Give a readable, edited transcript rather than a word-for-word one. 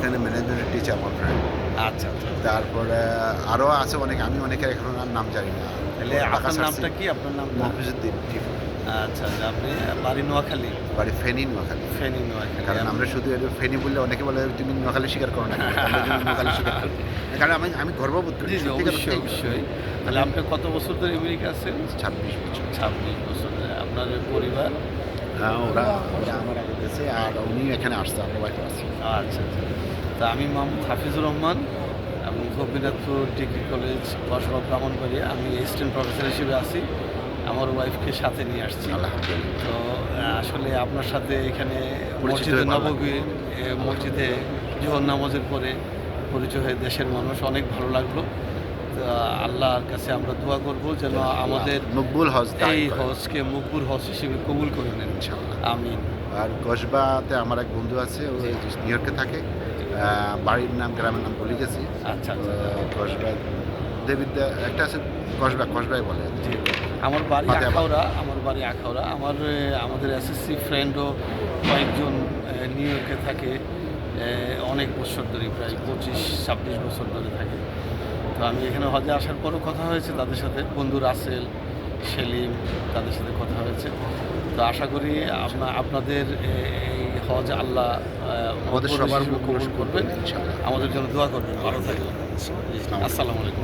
ওখানে ম্যানেজমেন্টের টিচার আমার ফ্রেন্ড। আচ্ছা, আচ্ছা। তারপরে আরও আছে অনেকে, আমি অনেকের এখন আর নাম জানি না। তাহলে আপনার নামটা কি? আপনার নামটা? মফিজউদ্দিন টিপু। আচ্ছা, আচ্ছা। আপনি বাড়ি নোয়াখালী? বাড়ি ফেনী, নোয়াখালী। ফেনী, নোয়াখালী। কারণ আমরা শুধু ফেনী বললে অনেকে বলে তুমি নোয়াখালী স্বীকার করো না কেন? আমরা যদি নোয়াখালী স্বীকার করি। কারণ আমি গর্ববোধ করি। জি, জি, সত্যিকার অবশ্যই, অর্থেই। অবশ্যই। তাহলে আপনি কত বছর ধরে আমেরিকা আছেন? 26 বছর। 26 বছর ধরে। আপনার পরিবার? হ্যাঁ, ওরা আমার আগে গেছে আর উনিও এখানে আসছে, আমার ওয়াইফ আসছে। আচ্ছা, আচ্ছা। তা আমি মোহাম্মদ হাফিজুর রহমান এবং গোপীনাথপুর ডিগ্রি কলেজ বসবাস ব্রাহ্মণবাড়িয়া। আমি অ্যাসিস্ট্যান্ট প্রফেসর হিসেবে আছি। আমার ওয়াইফকে সাথে নিয়ে আসছি। আলহামদুলিল্লাহ। তো আসলে আপনার সাথে এখানে পরিচিত মসজিদে হয়ে ভালো নববীর মসজিদে জোহর নামাজের পরে পরিচয় হয়ে দেশের মানুষ অনেক ভালো লাগলো। তো আল্লাহর কাছে আমরা দোয়া করব যেন আমাদের মকবুল হজ এই দান করেন। হজকে মকবুল হজ হিসেবে কবুল করে নেন। ইনশাআল্লাহ। আমিন। আর কসবাতে আমার এক বন্ধু আছে, ও নিউ ইয়র্কে থাকে। বাড়ির নাম, গ্রামের নাম ভুলে গেছি। আচ্ছা, আচ্ছা। কসবা দেবিদ্যা একটা আছে, কসবাই বলে। জি। আমার বাড়ি ফাতেহাবাদ। আখাউড়া। আমাদের এসএসসি ফ্রেন্ডও কয়েকজন নিউ ইয়র্কে থাকে। অনেক বছর ধরে, প্রায় 25-26 বছর ধরে থাকে। তো আমি এখানে হজে আসার পরও কথা হয়েছে তাদের সাথে, বন্ধু রাসেল, সেলিম, তাদের সাথে কথা হয়েছে। তো আশা করি আপনাদের এই হজ আল্লাহ আমাদের মকবুল সবার হিসেবে কবুল করবেন। ইনশাআল্লাহ। আমাদের জন্য দোয়া করবেন। ভালো থাকবেন। জি, আসসালামু আলাইকুম।